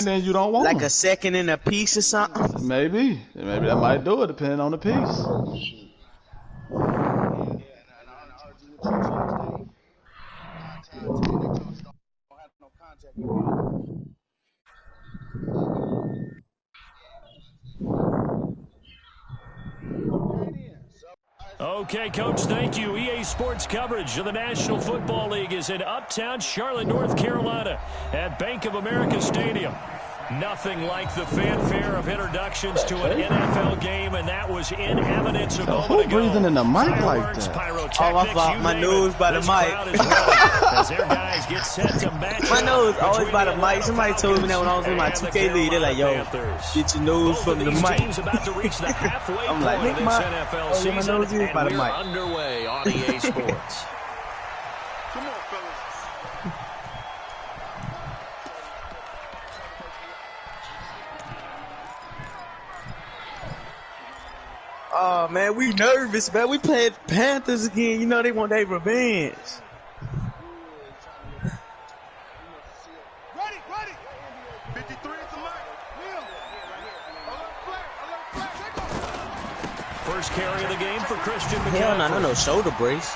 then you don't want like them. a second in a piece or something. Maybe that might do it, depending on the piece. Okay, Coach, thank you. EA Sports coverage of the National Football League is in Uptown Charlotte, North Carolina at Bank of America Stadium. Nothing like the fanfare of introductions to an NFL game, and that was in evidence a moment ago. Who breathing in the mic like that? Oh, my fault. My nose by the mic. As their guys get set to match my nose always by the mic. Somebody told me that when I was in my 2K league. They're like, yo, get your nose from the mic. I'm like, nigga, my nose is by the mic. Underway on EA Sports. Come on, fellas. Oh, man, we nervous, man. We played Panthers again. You know they want their revenge. Ready. 53 is the mark. First carry of the game for Christian McCaffrey. Hell no, no shoulder brace.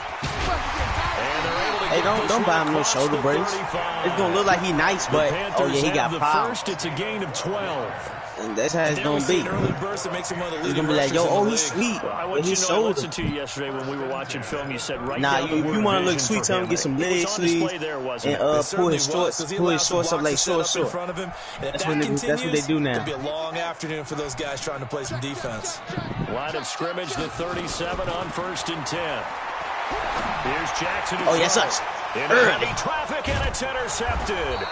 Hey, don't buy him no shoulder brace. It's gonna look like he nice, but oh yeah, he got power. First, it's a gain of 12. And that's how it's gonna be. He's gonna be like, yo, oh, he's sweet. But his shoulder. I listened to you yesterday when we were watching film. You said right now, if you want to look sweet, tell him get some leg sleeves and pull his shorts up like short. That's what they do now. It'll be a long afternoon for those guys trying to play some defense. Line of scrimmage, the 37 on 1st and 10. Here's Jackson. Oh, yes, us. In heavy traffic, and it's intercepted.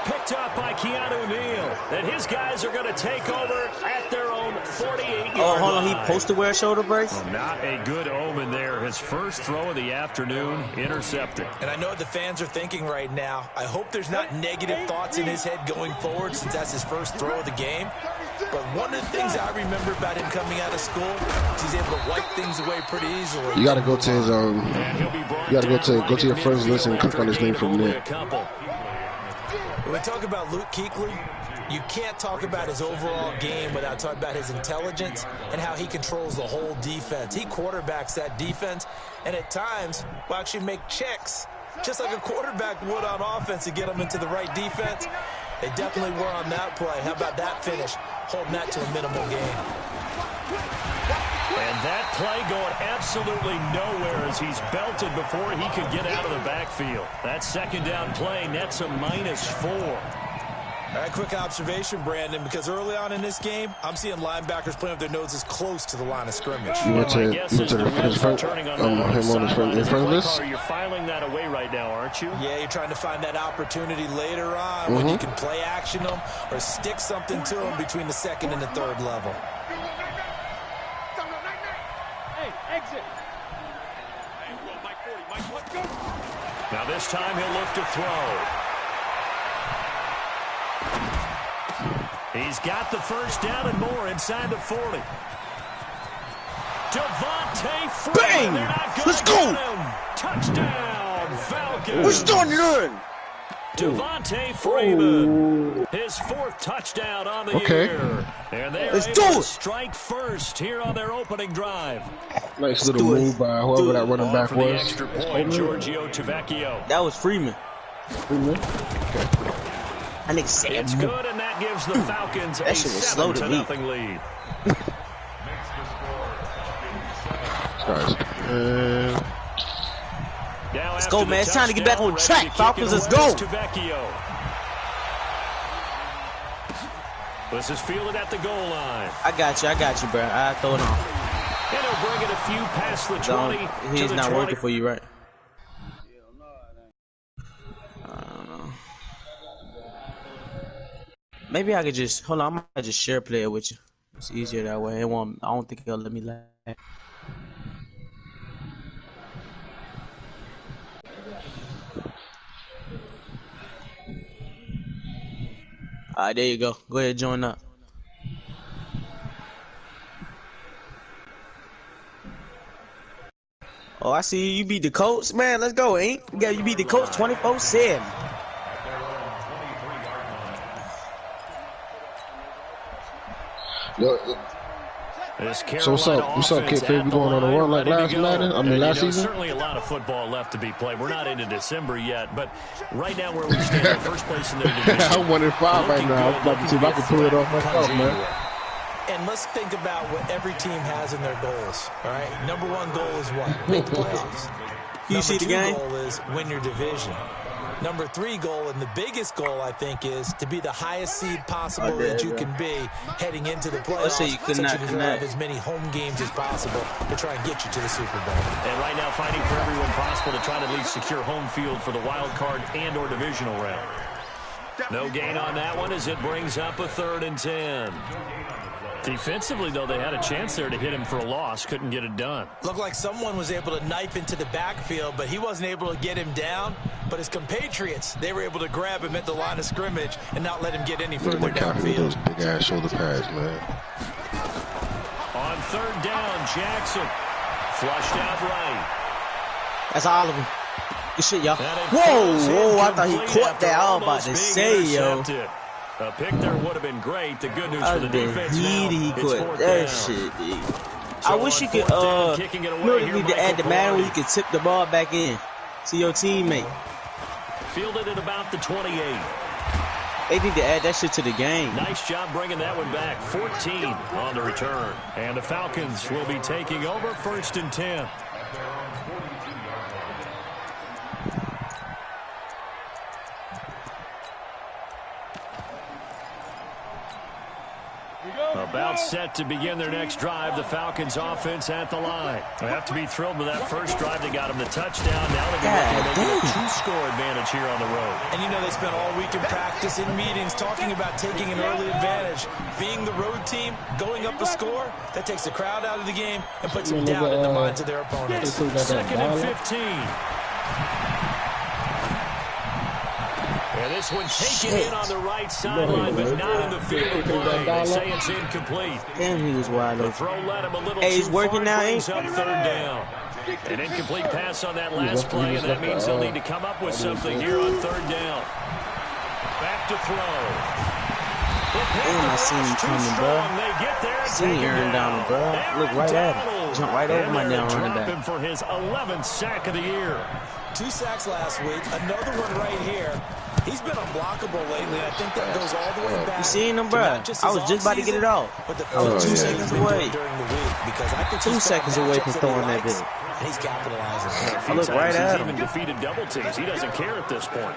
Picked up by Keanu Neal. And his guys are going to take over at their own 48-yard line. Oh, hold on. He supposed to wear a shoulder brace? Well, not a good omen there. His first throw of the afternoon, intercepted. And I know what the fans are thinking right now. I hope there's not negative thoughts in his head going forward since that's his first throw of the game. But one of the things I remember about him coming out of school is he's able to wipe things away pretty easily. You got to go to his you got to go to your friends list and click on his name from there. When we talk about Luke Kuechly, you can't talk about his overall game without talking about his intelligence and how he controls the whole defense. He quarterbacks that defense, and at times will actually make checks, just like a quarterback would on offense to get them into the right defense. They definitely were on that play. How about that finish, holding that to a minimal gain? And that play going absolutely nowhere as he's belted before he could get out of the backfield. That second down play nets a -4. All right, quick observation, Brandon, because early on in this game, I'm seeing linebackers playing with their noses close to the line of scrimmage. You went to his front, him on in front of this? You're filing that away right now, aren't you? Yeah, you're trying to find that opportunity later on when you can play action them or stick something to them between the second and the third level. Now this time he'll look to throw. He's got the first down and more inside the 40. Devontae Freeman. Bang! Let's go! Touchdown, Falcons. We're starting to run. Devontae Freeman, his 4th touchdown on the year. And they are able to strike first here on their opening drive. Nice little move by whoever that running back was. The extra point, Giorgio Tavecchio. That was Freeman. Okay. I think Sam. It's good, and that gives the Falcons a 7-0 lead. Let's go, man. It's time to get back on track, Falcons. Let's go. This is fielded at the goal line. I got you, bro. I'll throw it on. And he'll bring it a few past the 20. He's not working for you, right? I don't know. Maybe I could just hold on. I might just share play it with you. It's easier that way. I don't think it'll let me lag. Alright, there you go. Go ahead, join up. Oh, I see you beat the Colts. Man, let's go, Ain't? You beat the Colts 24-7. So what's up, kid? Favorite going on a run like last Madden? I mean, last season? Certainly a lot of football left to be played. We're not into December yet, but right now where we stand in first place in their division. I'm 1-5 right now. I'm about to see if I can pull it off myself, man. And let's think about what every team has in their goals. All right, number one goal is what? Make the playoffs. You see the game? Number 2 goal is win your division. Number 3 goal, and the biggest goal, I think, is to be the highest seed possible that you can be heading into the playoffs. So you can have as many home games as possible to try and get you to the Super Bowl. And right now, fighting for everyone possible to try to at least secure home field for the wild card and or divisional round. No gain on that one as it brings up a 3rd and 10. Defensively, though, they had a chance there to hit him for a loss. Couldn't get it done. Looked like someone was able to knife into the backfield, but he wasn't able to get him down. But his compatriots, they were able to grab him at the line of scrimmage and not let him get any further downfield. Those big-ass shoulder pads, man. On 3rd down, Jackson. Flushed out right. That's all of them. Good shit, y'all. Whoa, I thought he caught that. I was about to say, yo. A pick there would have been great. The good news for the defense he caught that shit, dude. I wish you could, you need to add the Madden where you could tip the ball back in to your teammate. Fielded at about the 28. They need to add that shit to the game. Nice job bringing that one back. 14 on the return. And the Falcons will be taking over 1st and 10. About set to begin their next drive. The Falcons offense at the line. They have to be thrilled with that first drive. They got them the touchdown. Now they're going to make a 2-score advantage here on the road. And you know they spent all week in practice, in meetings, talking about taking an early advantage. Being the road team, going up a score, that takes the crowd out of the game and puts them down in the minds of their opponents. 2nd and 15. And this one taken in on the right sideline, but not in the field of play. They say it's incomplete. Damn, he was wide open. The throw led him a little he's too working far, now, brings up 3rd down. An incomplete pass on that last play, and that means they'll need to come up with something here on 3rd down. Back to throw. Damn, I seen him coming, bro. Seen Aaron down, bro. Look right at him. Jump right over my down running back. Him for his 11th sack of the year. 2 sacks last week. Another one right here. He's been unblockable lately, and I think that goes all the way back. You seen him, bro? I was just about to get it off. I was 2 seconds away. 2 seconds away from throwing that bit. And he's capitalizing. I look right at him. He's even defeated double teams. He doesn't care at this point.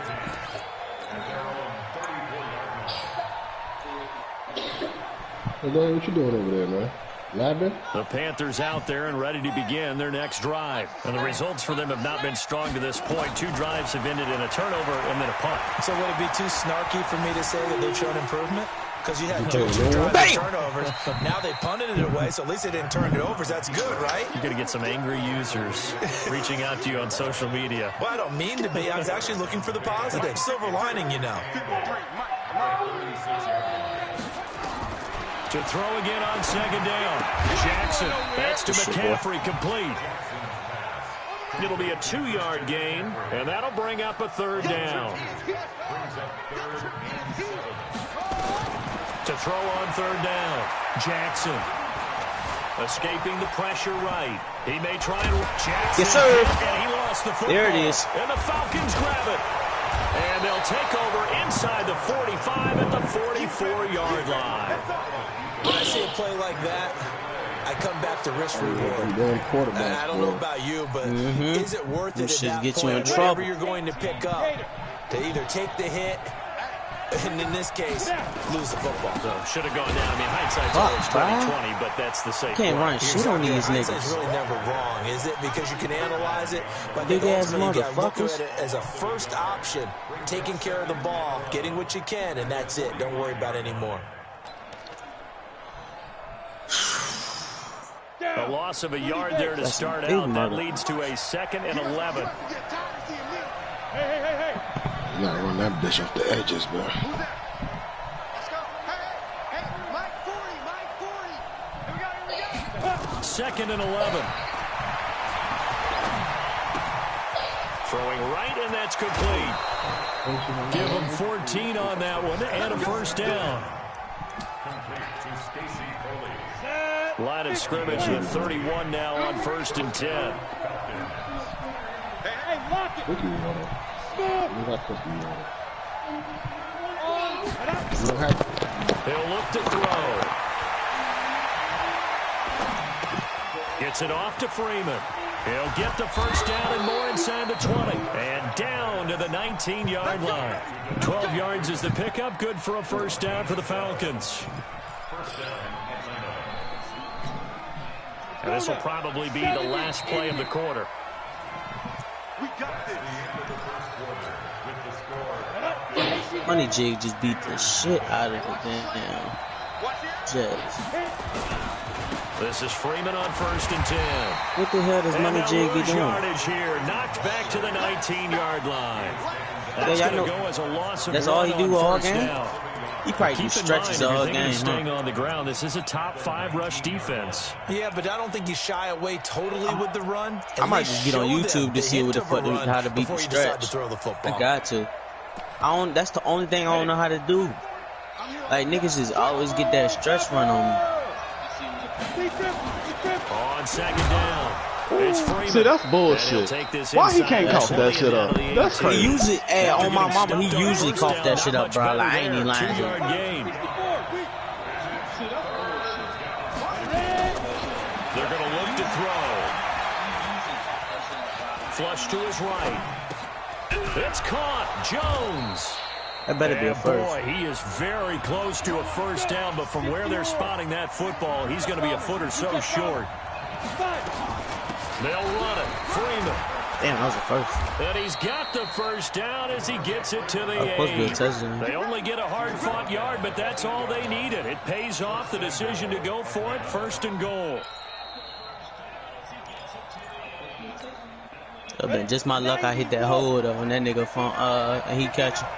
Hey, Dwayne, what you doing over there, man? Labbing? The Panthers out there and ready to begin their next drive. And the results for them have not been strong to this point. 2 drives have ended in a turnover and then a punt. So would it be too snarky for me to say that they've shown improvement? Because you had 2 drives and turnovers. Now they punted it away, so at least they didn't turn it over. So that's good, right? You're going to get some angry users reaching out to you on social media. Well, I don't mean to be. I was actually looking for the positive. Silver lining, you know. To throw again on 2nd down. Jackson, that's to McCaffrey, complete. It'll be a 2-yard gain, and that'll bring up a 3rd down. To throw on 3rd down, Jackson. Escaping the pressure right. He may try and... Jackson. Yes, sir. And he lost the football. There it is. And the Falcons grab it. And they'll take over inside the 45 at the 44-yard line. When I see a play like that, I come back to risk reward. I don't know about you, but is it worth it at that point, whatever you're going to pick up, to either take the hit, and in this case, lose the football? So should have gone down. I mean, hindsight's always 20/20, but that's the safe. Can't run shit on these niggas. Hindsight's really never wrong, is it? Because you can analyze it, but big ass ultimately you got to look motherfuckers. at it as a first option, taking care of the ball, getting what you can, and that's it. Don't worry about it anymore. A loss of a yard there to start out. That leads to a 2nd and 11. You gotta run that bitch off the edges, man. Let's go. Hey, Mike 40. Here we go. 2nd and 11. Throwing right, and that's complete. Give him 14 on that one, and a 1st down. Line of scrimmage to 31 now on 1st and 10. He'll look to throw. Gets it off to Freeman. He'll get the first down and more inside the 20. And down to the 19-yard line. 12 yards is the pickup. Good for a first down for the Falcons. And this will probably be the last play of the quarter. Money Jig just beat the shit out of the damn Jets. This is Freeman on 1st and 10. What the hell does Money Jig be doing? Yardage here, knocked back to the 19-yard line. That's Yeah, going to go as a loss of that's all he do all game? down. He probably do stretches all game, Staying on the ground, this is a top 5 rush defense. Yeah, but I don't think you shy away totally with the run. I might just get on YouTube to see what the fuck, how to beat the stretch. To throw the football. I got to. That's the only thing I don't know how to do. Like, niggas just always get that stretch run on me. On 2nd down. It's Freeman. See, that's bullshit. Why he can't cough that shit up? That's crazy. He usually, hey, on my mama, he usually cough that shit up, bro. Like, I ain't even lying to you. 2-yard gain. They're going to look to throw. Flush to his right. It's caught. Jones. That better be a first. Boy, he is very close to a first down, but from where they're spotting that football, he's going to be a foot or so short. They'll run it. Freeman. Damn, that was a first. And he's got the first down as he gets it to the 8. They only get a hard-fought yard, but that's all they needed. It pays off the decision to go for it, 1st and goal. Oh, man, just my luck, I hit that hole though, and that nigga from and he catch it.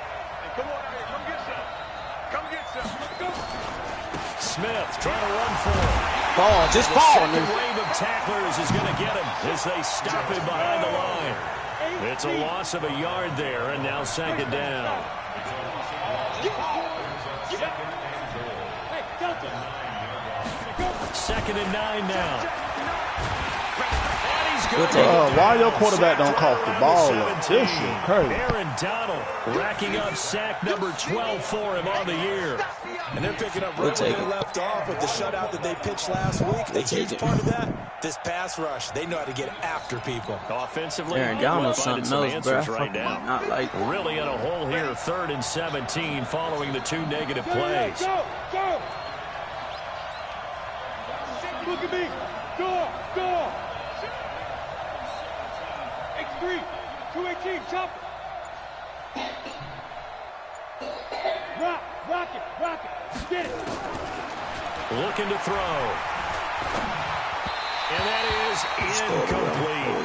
Smith trying to run for it. Ball, just ball. The second wave of tacklers is going to get him as they stop him behind the line. It's a loss of a yard there, and now 2nd down. Second and 9 now. Why your quarterback don't cough the ball up? This shit crazy. Aaron Donald racking up sack number 12 for him on the year. And they're picking up right where they left off with the shutout that they pitched last week. The huge part of that, this pass rush. They know how to get after people. Offensively, Aaron Donald's something else, bro. Right now. Not like really in a hole here, 3rd and 17, following the 2 negative plays. Go! Look at me! Go! X3, 218, chop it! Rock it! Get it! Looking to throw. And that is incomplete.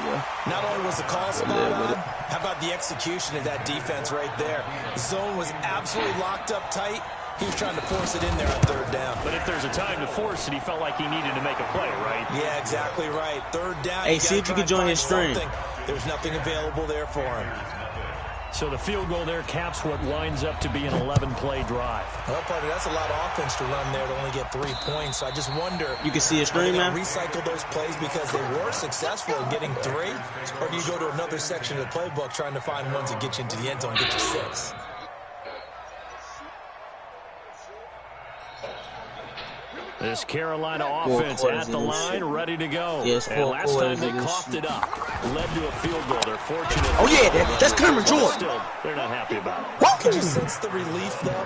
Not only was the call spot on, how about the execution of that defense right there? The zone was absolutely locked up tight. He was trying to force it in there on 3rd down. But if there's a time to force it, he felt like he needed to make a play, right? Yeah, exactly right. 3rd down. Hey, see if you can join his stream. There's nothing available there for him. So the field goal there caps what winds up to be an 11-play drive. Well, partner, that's a lot of offense to run there to only get 3 points. So I just wonder. You can see his stream, man. Recycle those plays because they were successful in getting 3, or do you go to another section of the playbook trying to find ones that get you into the end zone, get you 6? This Carolina offense at the line, ready to go. Yes, and last time they coughed it up, led to a field goal. They're fortunate. Oh, yeah, that's Cameron Jordan. Still, they're not happy about it. Could you sense the relief, though,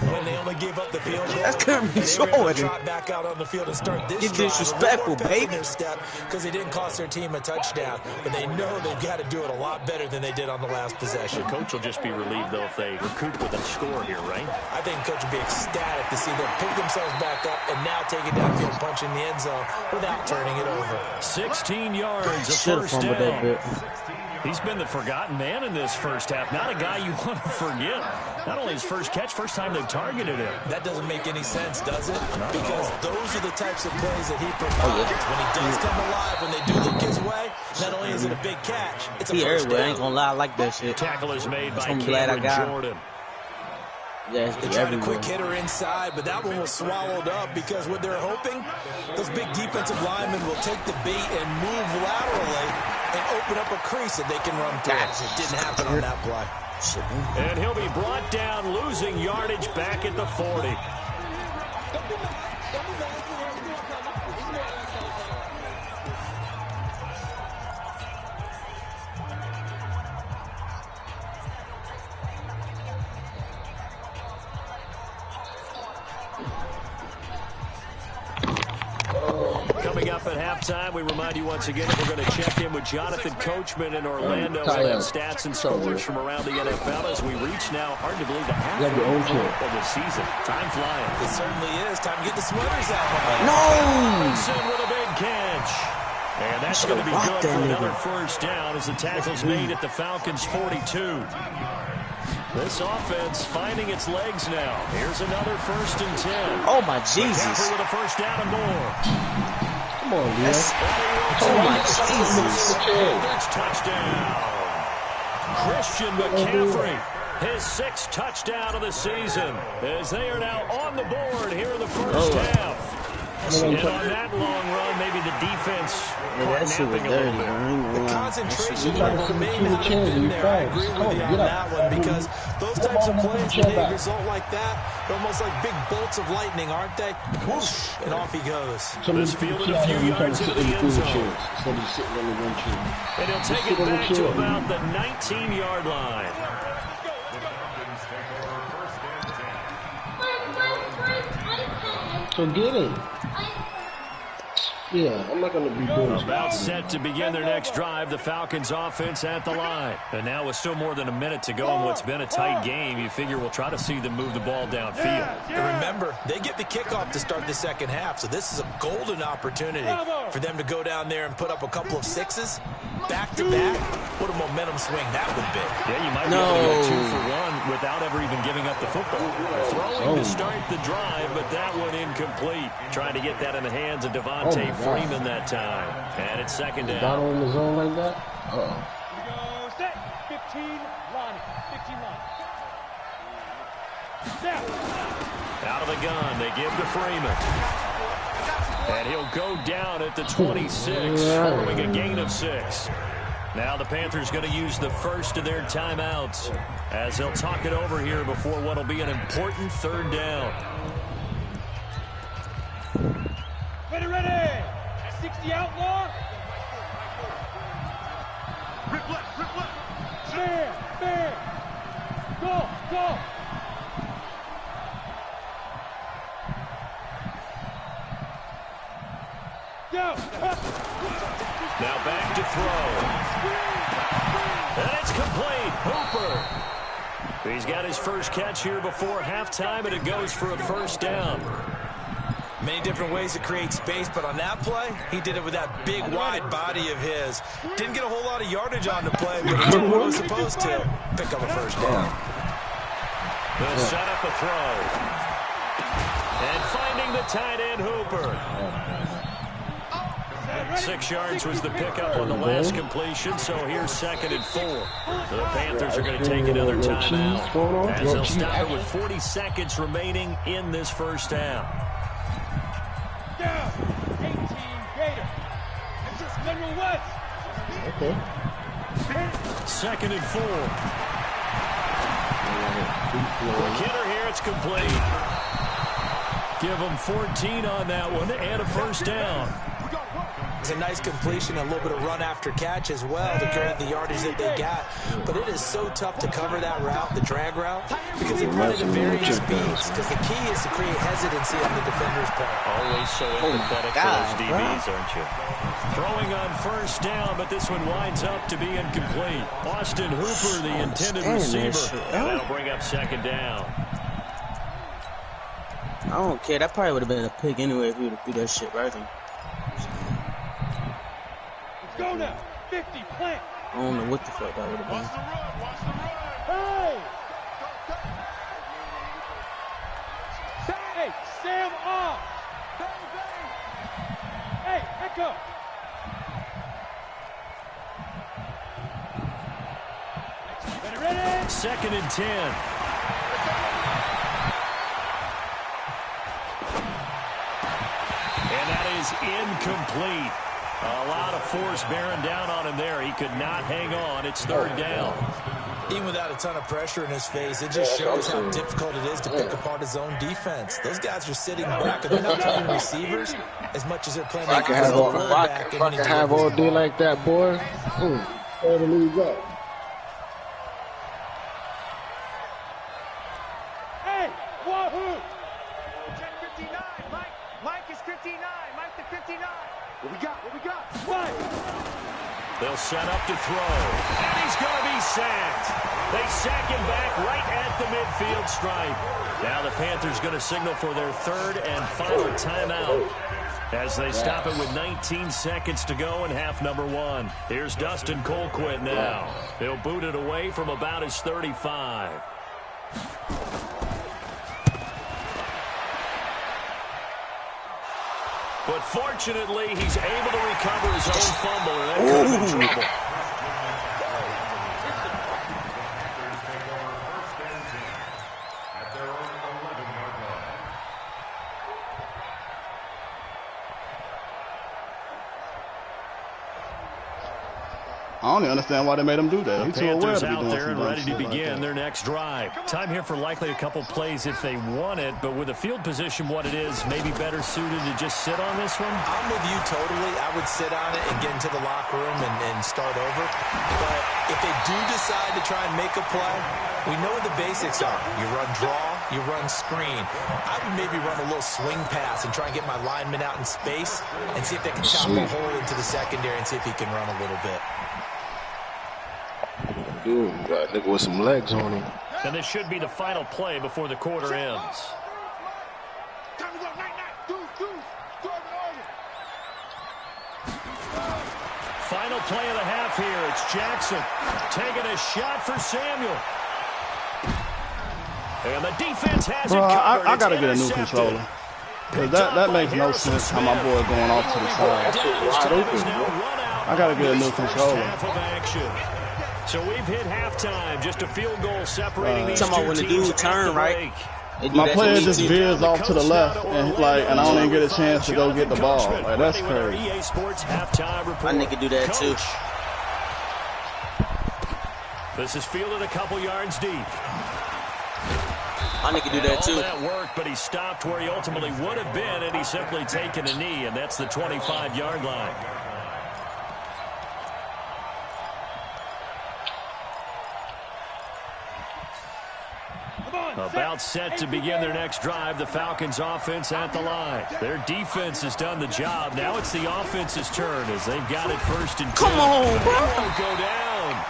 when they only gave up the field goal? That's Cameron Jordan. They were able to trot back out on the field and start this You're disrespectful, baby. Because they didn't cost their team a touchdown, but they know they've got to do it a lot better than they did on the last possession. The coach will just be relieved, though, if they recoup with a score here, right? I think coach will be ecstatic to see them pick themselves back up and now take it downfield and punch in the end zone without turning it over. 16 yards, a first down. He's been the forgotten man in this first half. Not a guy you want to forget. Not only his first catch, first time they've targeted him. That doesn't make any sense, does it? Because those are the types of plays that he provides. When he does come alive, when they do look his way, not only is it a big catch, it's a first down. I ain't gonna lie, I like that shit. Tackle is made by Cameron Jordan. Yeah, They tried a quick hitter inside, but that one was swallowed up because what they're hoping, those big defensive linemen will take the bait and move laterally and open up a crease that they can run through. It didn't happen on that play. And he'll be brought down, losing yardage back at the 40. Coming up at halftime, we remind you once again that we're going to check in with Jonathan Coachman in Orlando and stats and scores from around the NFL as we reach now, hard to believe, the halfway point of the season. Time flying. It certainly is. Time to get the sweaters out. No! Robinson with a big catch. And that's going to be good for another first down as the tackle's made at the Falcons' 42. This offense finding its legs now. Here's another 1st and 10. Oh, my Jesus. McCaffrey with a first down and more. Come on, man. Oh, my Jesus. That's touchdown. Christian McCaffrey, his 6th touchdown of the season, as they are now on the board here in the first half. And on that long run, maybe the defense napping a little bit. The concentration level may not have been there. I agree with you on that one because those types of plays, when they result like that, they're almost like big bolts of lightning, aren't they? Whoosh, and off he goes. This fielded a few yards into the end zone. And he'll take it back to about the 19-yard line. So get it. Yeah, I'm not going to be doing this. About set to begin their next drive, the Falcons offense at the line. And now with still more than a minute to go in what's been a tight game, you figure we'll try to see them move the ball downfield. And remember, they get the kickoff to start the second half, so this is a golden opportunity for them to go down there and put up a couple of 6s. Back-to-back, what a momentum swing that would be. Yeah, you might be able to go 2 for 1 without ever even giving up the football. Throwing to start the drive, but that one incomplete. Trying to get that in the hands of Devontae Freeman that time. And it's 2nd down. Got on the zone like that? Uh-oh. Here we go, set, 15, line, 15 line. Now. Out of the gun, they give to Freeman. And he'll go down at the 26, following a gain of 6. Now the Panthers going to use the first of their timeouts as they'll talk it over here before what will be an important 3rd down. Ready. 60 outlaw. Rip left. Man. Go. Go. Now back to throw. And it's complete. Hooper. He's got his first catch here before halftime, and it goes for a first down. Many different ways to create space, but on that play, he did it with that big, wide body of his. Didn't get a whole lot of yardage on the play, but he did what he was supposed to. Pick up a first down. They'll set up a throw. And finding the tight end, Hooper. 6 yards was the pickup on the last completion, so here's 2nd and 4. The Panthers are going to take another timeout as they'll stop it with 40 seconds remaining in this first half. Down. 18 Gator. General West. Okay. 2nd and 4. Quick hitter here, it's complete. Give them 14 on that one and a first down. It's a nice completion, a little bit of run after catch as well to create the yardage that they got. But it is so tough to cover that route, the drag route, because they run it at varying speeds. Because the key is to create hesitancy on the defender's part. Always so empathetic for those DBs, aren't you? Throwing on first down, but this one winds up to be incomplete. Austin Hooper, the intended receiver. And that'll bring up 2nd down. I don't care. That probably would have been a pick anyway if he would have threw that shit right there. Go now. 50, plant. I don't know what the fuck that would have been. Hey, Sam off. Hey, Echo. Ready? 2nd and 10. is incomplete. A lot of force bearing down on him there. He could not hang on. It's third down. Even without a ton of pressure in his face, it just shows how difficult it is to pick apart his own defense. Those guys are sitting back, and they're not playing receivers as much as they're playing I can have all day like that, boy. Tear the league up. Hey, wahoo! Check 59. Mike is 59. Mike the 59. What we got? Mike! They'll set up to throw, and he's going to be sacked. They sack him back right at the midfield stripe. Now the Panthers going to signal for their third and final timeout as they stop it with 19 seconds to go in half number 1. Here's Dustin Colquitt now. He'll boot it away from about his 35. But fortunately, he's able to recover his own fumble, and that could have been trouble. I don't even understand why they made him do that. He's too aware to be doing out there and some ready to begin like their next drive. Time here for likely a couple plays if they want it, but with the field position what it is, maybe better suited to just sit on this one? I'm with you totally. I would sit on it and get into the locker room and start over. But if they do decide to try and make a play, we know what the basics are. You run draw, you run screen. I would maybe run a little swing pass and try and get my lineman out in space and see if they can chop a hole into the secondary and see if he can run a little bit. Dude, got a nigga with some legs on him. And this should be the final play before the quarter ends. Final play of the half here. It's Jackson taking a shot for Samuel. And the defense has it covered. I got to get a new controller. Because that makes no sense how my boy going off to the side. I got to get a new controller. So we've hit halftime. Just a field goal separating these two talking about when the dude turn, right? My player just veers off to the left, and I don't even get a chance to go get the ball. Like, that's crazy. EA Sports halftime report. My nigga do that too. This is fielded a couple yards deep. My nigga do that too. All that worked, but he stopped where he ultimately would have been, and he's simply taken a knee, and that's the 25-yard line. About set to begin their next drive. The Falcons offense at the line. Their defense has done the job. Now it's the offense's turn as they've got it first and 10. Come on, bro. They won't go down.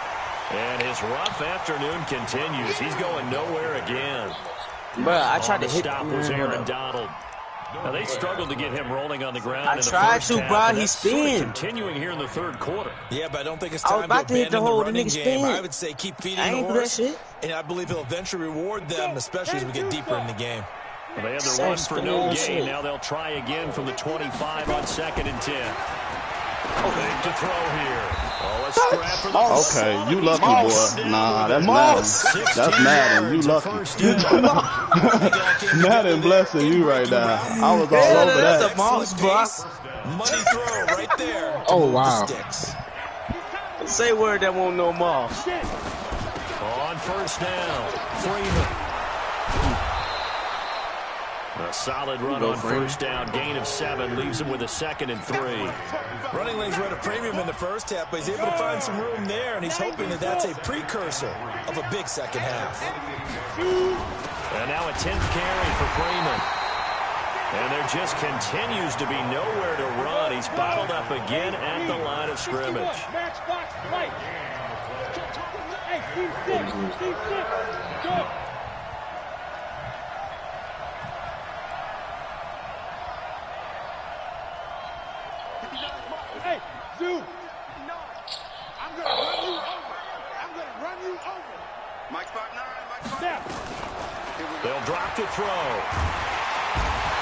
And his rough afternoon continues. He's going nowhere again. Bro, I tried to hit stop was Aaron Donald. Now they struggled to get him rolling on the ground. I tried to, bro. He spin. Continuing here in the third quarter. Yeah, but I don't think it's time to hit the hole. The nigga spin. I would say keep feeding the horse. And I believe he'll eventually reward them, especially as we get deeper in the game. Well, they had their one for no gain. Now they'll try again from the 25 on 2nd and 10. Big to throw here. Oh, a scrap for the Okay, you lucky, boy. Nah, that's Madden. That's Madden. You lucky. Madden blessing you right now. I was all over that. That's a mouse, bro. Money throw right there. Oh, wow. Say word that won't no mouse. On first down, Freeman. A solid run on first down. Gain of 7 leaves him with a 2nd and 3. Running lanes were at a premium in the first half, but he's able to find some room there, and he's hoping that that's a precursor of a big second half. And now a 10th carry for Freeman. And there just continues to be nowhere to run. He's bottled up again at the line of scrimmage. Hey, Zoo! I'm gonna run you over. I'm gonna run you over. Mike spot 9. Mike spot 9. They'll drop to throw.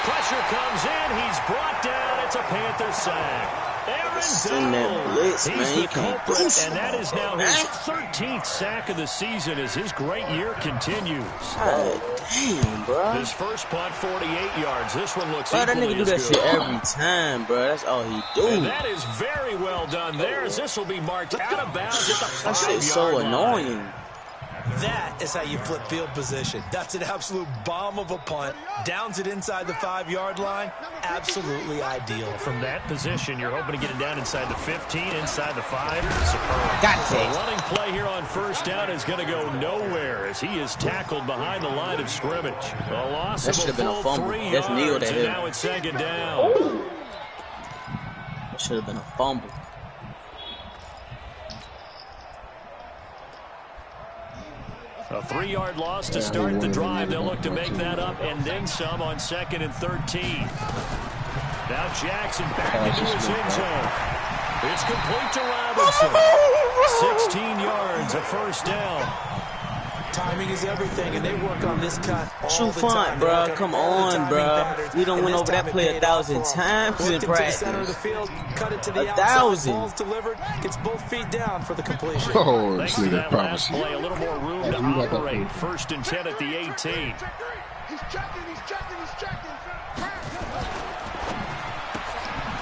Pressure comes in. He's brought down. It's a Panther sack. Aaron Donald. He's the culprit, and that is now his 13th sack of the season as his great year continues. Damn, bro. His first punt, 48 yards. This one looks Bro, that equally nigga do that as good. shit every time, bro. That's all he do. And that is very well done there, as this will be marked out of bounds at the 5-yard line. That shit's so annoying. That is how you flip field position. That's an absolute bomb of a punt. Downs it inside the 5-yard line. Absolutely ideal. From that position, you're hoping to get it down inside the 15, inside the 5. Superb. Got The it. running play here on first down is going to go nowhere as he is tackled behind the line of scrimmage. A loss That of should have been a full fumble. 3 That's Neil yards, that and hit. now it's second down. That should have been a fumble. A 3-yard loss to start the drive. They'll look to make that up and then some on 2nd and 13. Now Jackson back into his end zone. It's complete to Robinson. 16 yards, a first down. Timing is everything, and they work on this cut all Too the fun, time. bro. Come on, bro. We done went over that play 1,000 times in practice. Center of the field, cut it to the 1,000. Ball's delivered. Gets both feet down for the completion. Oh, Thanks this to nigga that last promise. play, a little more room to operate. 1st and 10 at the 18. He's checking, he's checking, he's checking.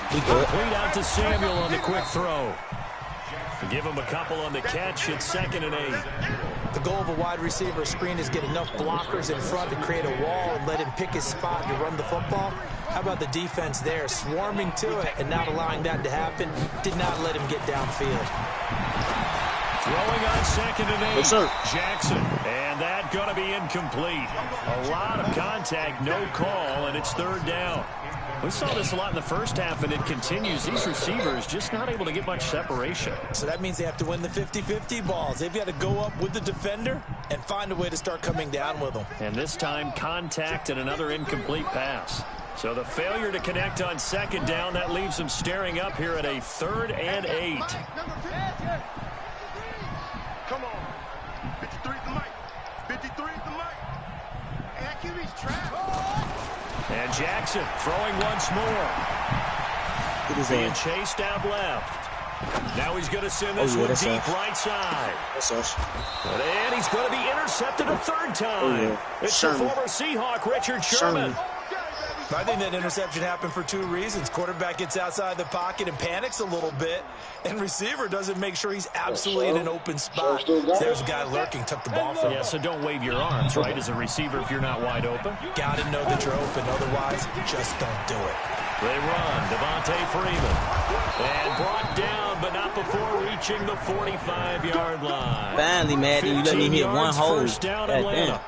Complete out to Samuel on the quick throw. Give him a couple on the catch. It's 2nd and 8. The goal of a wide receiver screen is get enough blockers in front to create a wall and let him pick his spot to run the football. How about the defense there, swarming to it and not allowing that to happen? Did not let him get downfield. Throwing on 2nd and 8. Yes, sir. Jackson. And that going to be incomplete. A lot of contact, no call, and it's 3rd down. We saw this a lot in the first half, and it continues. These receivers just not able to get much separation. So that means they have to win the 50-50 balls. They've got to go up with the defender and find a way to start coming down with them. And this time, contact and another incomplete pass. So the failure to connect on 2nd down, that leaves them staring up here at a 3rd and 8. Come on. 53 at the mic. 53 at the mic. And that QB's trapped. And Jackson throwing once more. Being chased out left. Now he's going to send this one deep right side. That's us. And he's going to be intercepted a 3rd time. It's the former Seahawk, Richard Sherman. I think that interception happened for 2 reasons. Quarterback gets outside the pocket and panics a little bit, and receiver doesn't make sure he's absolutely in an open spot. There's a guy lurking, took the ball from him. Yeah, so don't wave your arms, right, as a receiver if you're not wide open. Got to know that you're open, otherwise just don't do it. They run, Devontae Freeman. And brought down, but not before reaching the 45-yard line. Finally, Madden, you let me hit one hole. First down, Atlanta.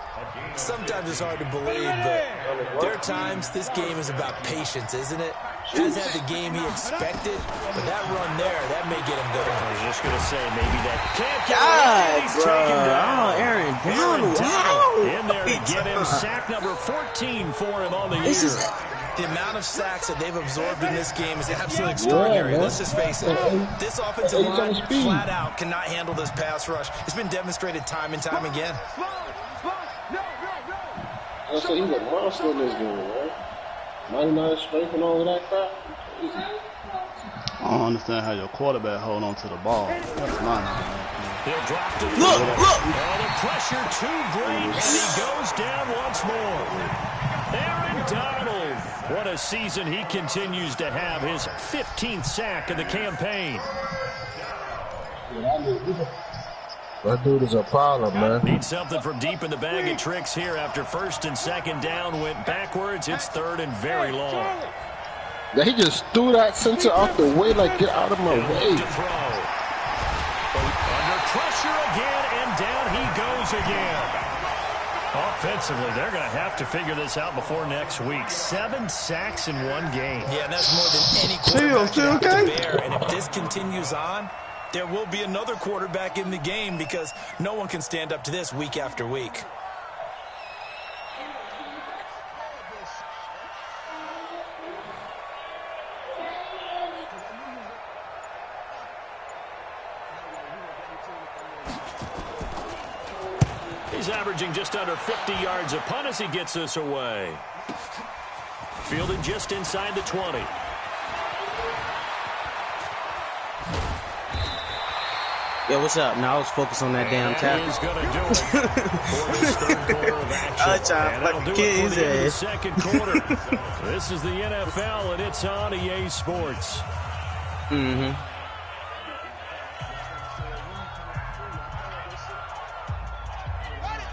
Sometimes it's hard to believe, but there are times this game is about patience, isn't it? Has had the game he expected, but that run there, that may get him going. I was just going to say, maybe that can't get God, he's bro. taken down. Oh, Aaron Aaron Donald. Donald Wow. in there to get him sack number 14 for him on the This year. is The amount of sacks that they've absorbed in this game is absolutely extraordinary. Yeah, let's just face it. This offensive line flat out cannot handle this pass rush. It's been demonstrated time and time again. I say he's a monster in this game, man. 99 strength and all of that crap. Crazy. I don't understand how your quarterback hold on to the ball. That's not He'll drop to the Look. Oh, the pressure too great, and he goes down once more. Aaron Donald. What a season he continues to have. His 15th sack of the campaign. That dude is a problem, man. Need something from deep in the bag of tricks here after 1st and 2nd down went backwards. It's 3rd and very long. Yeah, he just threw that center off the way, like, get out of my way. To throw. Under pressure again, and down he goes again. Offensively, they're going to have to figure this out before next week. 7 sacks in one game. Yeah, and that's more than any quarterback Still can have to okay? bear. And if this continues on, there will be another quarterback in the game because no one can stand up to this week after week. He's averaging just under 50 yards a punt as he gets this away. Fielded just inside the 20. Yeah, what's up? Now I was focused on that damn tackle. He's going to do it for this third quarter of action. I'm trying to fucking kill his ass. Second quarter. This is the NFL, and it's on EA Sports. Mm-hmm.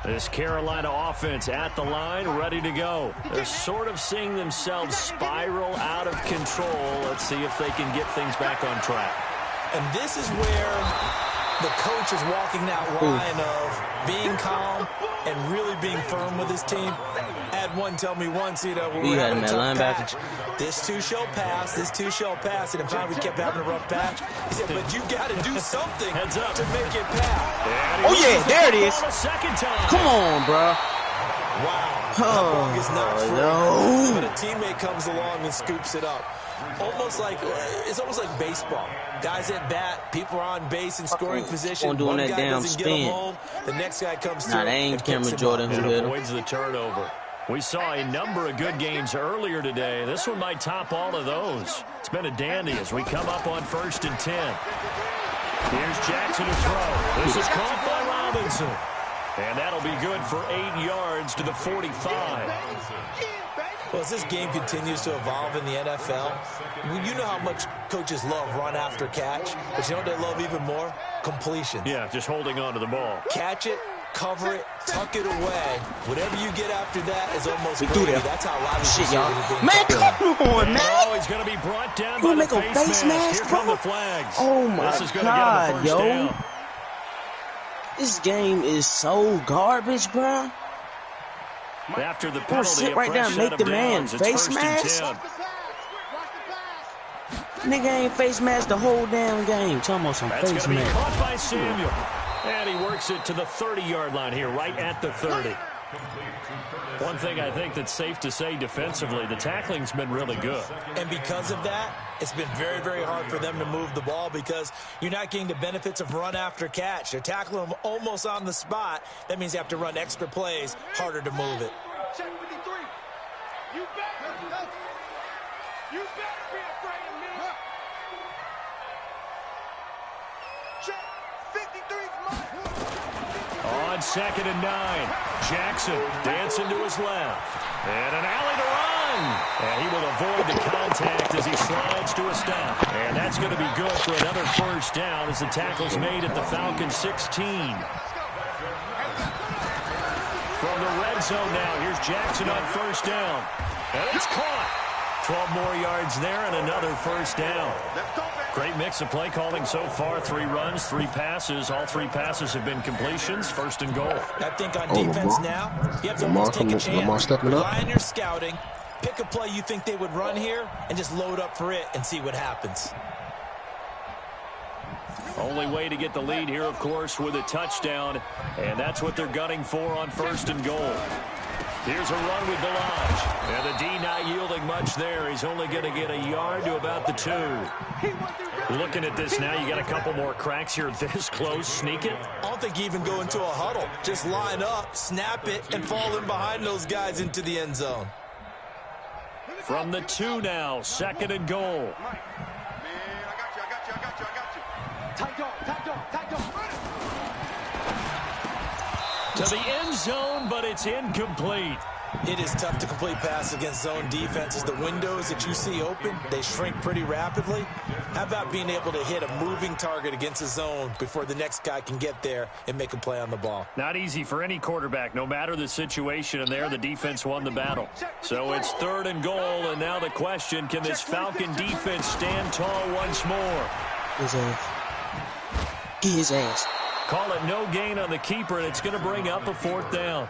This Carolina offense at the line, ready to go. They're sort of seeing themselves spiral out of control. Let's see if they can get things back on track. And this is where the coach is walking that line of being calm and really being firm with his team. Had one tell me once, you know, when we had him at linebacker. This too shall pass. This too shall pass. And finally we kept having a rough patch. He said, but you got to do something Heads up to make it pass. Oh, yeah, there it is. Second time. Come on, bro. Wow. Oh, Is not free, no. but a teammate comes along and scoops it up. It's almost like baseball. Guys at bat, people are on base in scoring position. Doing One that guy damn doesn't spin. get him home. The next guy comes through. Nah, that ain't and Cameron picks him Jordan up. who hit him. Avoids the turnover. We saw a number of good games earlier today. This one might top all of those. It's been a dandy as we come up on 1st and 10. Here's Jackson to throw. This is caught by Robinson. And that'll be good for 8 yards to the 45. Well, as this game continues to evolve in the NFL, you know how much coaches love run after catch, but you know what they love even more? Completions. Yeah, just holding on to the ball. Catch it, cover it, tuck it away. Whatever you get after that is almost gravy. That's how a lot of Shit, these y'all. receivers are being Man, tucked come on, man. Oh, he's going to be brought down by You the make a face mask. Here come the flags. Oh, my This is going to get him God, the first yo. down. This game is so garbage, bro. After the Bro, penalty, sit a right fresh down, set make of the man downs. It's face 1st mask. and 10. Nigga ain't face mask the whole damn game. Tell me some That's going face to be mask. caught by Samuel. And he works it to the 30-yard line here, right at the 30. One thing I think that's safe to say defensively, the tackling's been really good. And because of that, it's been very, very hard for them to move the ball because you're not getting the benefits of run after catch. They're tackling them almost on the spot. That means you have to run extra plays, harder to move it. Check 53. You better be afraid of me. Check 53's mine. On 2nd and 9, Jackson dancing to his left. And an alley to run. And he will avoid the contact as he slides to a stop. And that's going to be good for another first down as the tackle's made at the Falcons 16. From the red zone now, here's Jackson on 1st down. And it's caught. 12 more yards there and another first down. Great mix of play calling so far. 3 runs, 3 passes. All 3 passes have been completions. 1st and goal. I think on defense now, you have to almost take a chance. Rely on your scouting. Pick a play you think they would run here and just load up for it and see what happens. Only way to get the lead here, of course, with a touchdown. And that's what they're gunning for on 1st and goal. Here's a run with Delage. And the D not yielding much there. He's only going to get a yard to about the 2. Looking at this now, you got a couple more cracks here this close. Sneak it. I don't think you even go into a huddle. Just line up, snap it, and fall in behind those guys into the end zone. From the 2 now, 2nd and goal. Man, I got you. Tight dog. To the end zone, but it's incomplete. It is tough to complete pass against zone defenses. The windows that you see open, they shrink pretty rapidly. How about being able to hit a moving target against a zone before the next guy can get there and make a play on the ball? Not easy for any quarterback, no matter the situation, and there the defense won the battle. So it's 3rd and goal, and now the question, can this Falcon defense stand tall once more? His ass. Get his ass. Call it no gain on the keeper, and it's going to bring up a 4th down.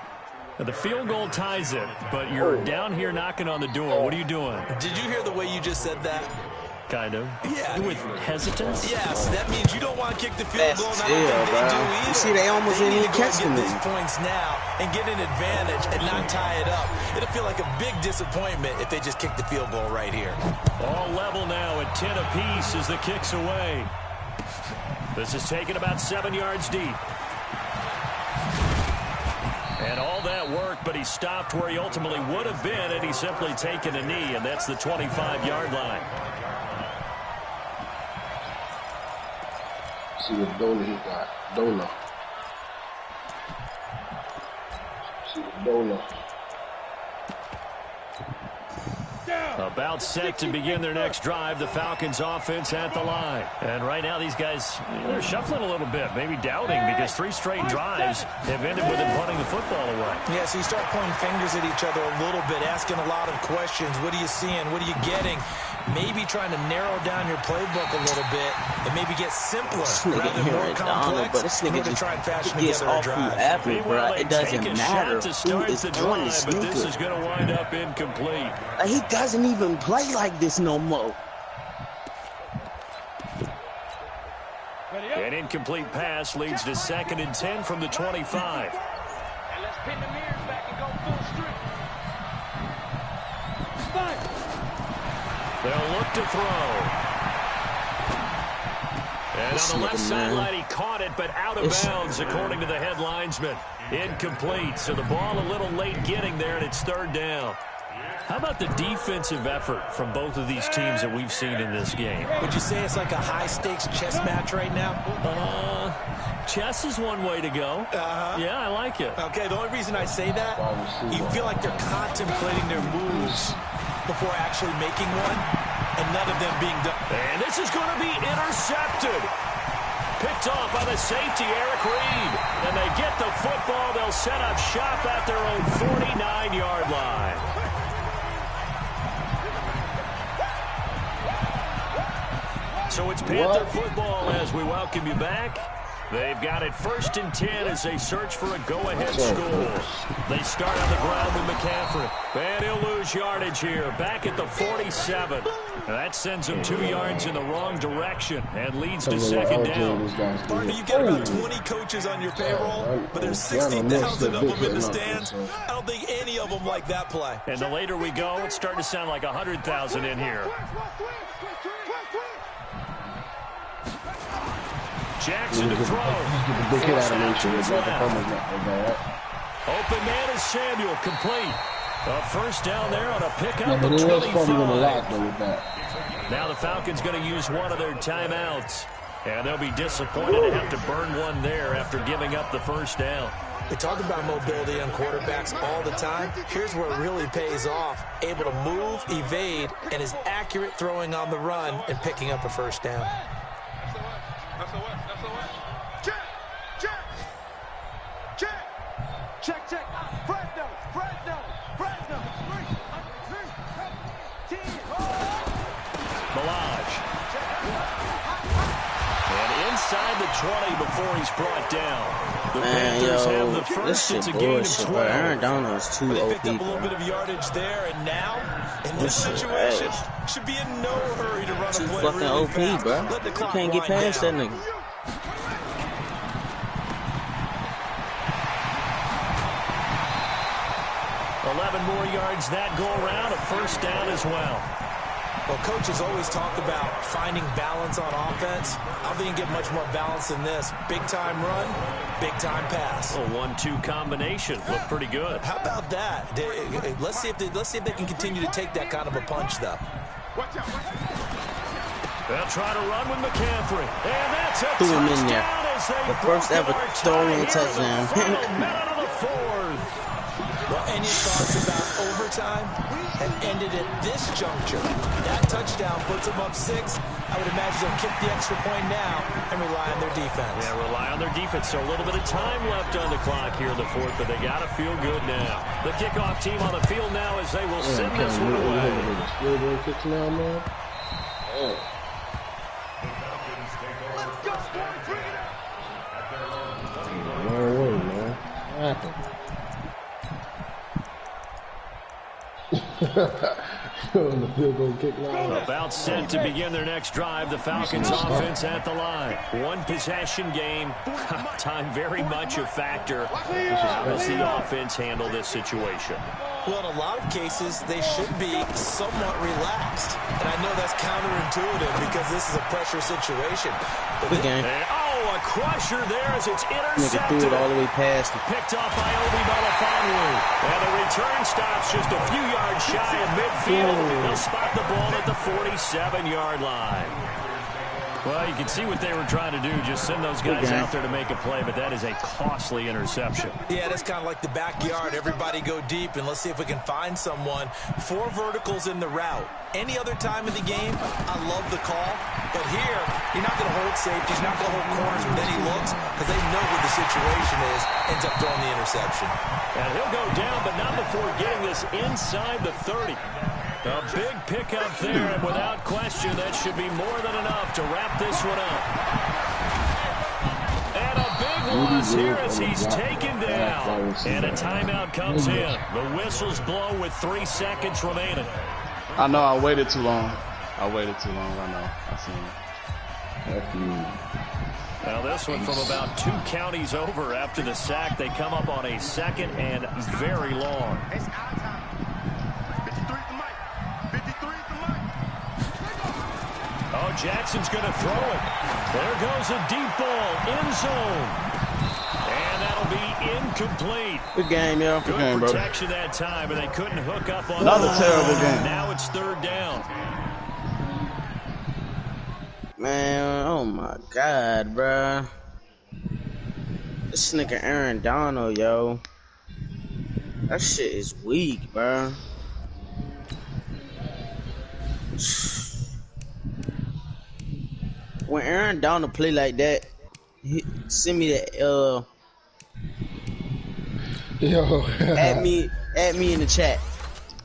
Now, the field goal ties it, but you're down here knocking on the door. What are you doing? Did you hear the way you just said that? Kind of. Yeah. With hesitance? Yes, that means you don't want to kick the field That's goal. chill, bro. You see, they almost didn't even catch them. They need to go and get these points now and get an advantage and not tie it up. It'll feel like a big disappointment if they just kick the field goal right here. All level now at 10 apiece as the kick's away. This is taken about 7 yards deep. And all that work, but he stopped where he ultimately would have been, and he's simply taken a knee, and that's the 25-yard line. See what Dola he got. Dola. See what Dola. About set to begin their next drive. The Falcons offense at the line. And right now these guys, they're shuffling a little bit, maybe doubting, because 3 straight drives have ended with them punting the football away. Yeah, so you start pointing fingers at each other a little bit, asking a lot of questions. What are you seeing? What are you getting? Maybe trying to narrow down your playbook a little bit and maybe get simpler rather than more complex in order to try and fashion together a drive. After, bro, it doesn't matter who is on the but this sneaker. is going to wind up incomplete. Like, he doesn't even play like this no more. An incomplete pass leads to 2nd and 10 from the 25. And let's pin the mirrors back and go full street. They'll look to throw. And on the left sideline, he caught it, but out of bounds, according to the head linesman. Incomplete, so the ball a little late getting there, and it's 3rd down. How about the defensive effort from both of these teams that we've seen in this game? Would you say it's like a high-stakes chess match right now? Chess is one way to go. Yeah, I like it. Okay, the only reason I say that, you feel like they're contemplating their moves before actually making one, and none of them being done. And this is going to be intercepted. Picked off by the safety, Eric Reed. And they get the football. They'll set up shop at their own 49-yard line. So it's Panther football as we welcome you back. They've got it 1st and 10 as they search for a go-ahead score. They start on the ground with McCaffrey. And he'll lose yardage here, back at the 47. That sends him 2 yards in the wrong direction and leads to 2nd down. Partner, you get about 20 coaches on your payroll, but there's 60,000 of them in the stands. I don't think any of them like that play. And the later we go, it's starting to sound like 100,000 in here. Jackson to throw. Open man is Samuel, complete. A 1st down there on a pickup but of it was probably going to 25. lock them with that. Now the Falcons going to use one of their timeouts. And they'll be disappointed to have to burn one there after giving up the 1st down. We talk about mobility on quarterbacks all the time. Here's where it really pays off. Able to move, evade, and is accurate throwing on the run and picking up a 1st down. Check. Fresno. Milage. And inside the 20 before he's brought down. The Panthers have the 1st. It's a gain of 12. Aaron Donald's too They OP. picked up a little bit of yardage there, and now, in this situation, should be in no hurry to run a Too play fucking really OP, fast. bro. Let the You clock can't get wind past down. that nigga. 11 more yards that go around, a 1st down as well. Well, coaches always talk about finding balance on offense. I don't think you get much more balance than this. Big-time run, big-time pass. A 1-2 combination. Looked pretty good. How about that? Let's see if they can continue to take that kind of a punch, though. They'll try to run with McCaffrey. And that's a Threw him in touchdown there. as they The first broke ever our tie throwing here touchdown. in the final minute of the 4th. Well, any thoughts about overtime have ended at this juncture? That touchdown puts them up 6. I would imagine they'll kick the extra point now and rely on their defense. Yeah, rely on their defense. So a little bit of time left on the clock here in the 4th, but they got to feel good now. The kickoff team on the field now as they will send this one away. About set to begin their next drive. The Falcons offense at the line. 1 possession game. Time very much a factor. How does the offense handle this situation? Well, in a lot of cases, they should be somewhat relaxed. And I know that's counterintuitive because this is a pressure situation. Good game. A crusher there as it's Nigga intercepted. threw it all the way past him. Picked off by Obi Melifonwu. And the return stops just a few yards shy of midfield. They'll spot the ball at the 47-yard line. Well, you can see what they were trying to do, just send those guys out there to make a play, but that is a costly interception. Yeah, that's kind of like the backyard. Everybody go deep, and let's see if we can find someone. 4 verticals in the route. Any other time in the game, I love the call, but here, you're not going to hold safeties, not going to hold corners with any looks, because they know what the situation is, ends up throwing the interception. And he'll go down, but not before getting this inside the 30. A big pickup there, and without question, that should be more than enough to wrap this one up. And a big loss here as he's taken down. And a timeout comes in. The whistles blow with 3 seconds remaining. I know I waited too long. I know. I seen it. Now this one from about 2 counties over after the sack. They come up on a 2nd and very long. Oh, Jackson's going to throw it. There goes a deep ball, end zone. And that'll be incomplete. Good game, yo. Good game, protection that time, but they couldn't hook up on Another terrible game. Now it's 3rd down. Man, oh my God, bruh. This nigga Aaron Donald, yo. That shit is weak, bruh. When Aaron Donald play like that, send me that, Yo. add me in the chat.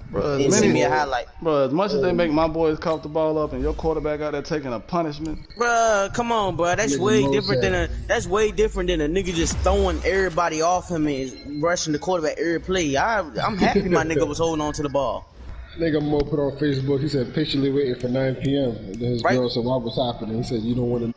Bro, And send me a highlight. Bro, as much as they make my boys cough the ball up and your quarterback out there taking a punishment. Bruh, come on, bruh. That's way different than a nigga just throwing everybody off him and rushing the quarterback every play. I'm happy my nigga was holding on to the ball. Nigga Mo put on Facebook, he said, patiently waiting for 9 p.m. And then his girl said, what was happening? He said, you don't want to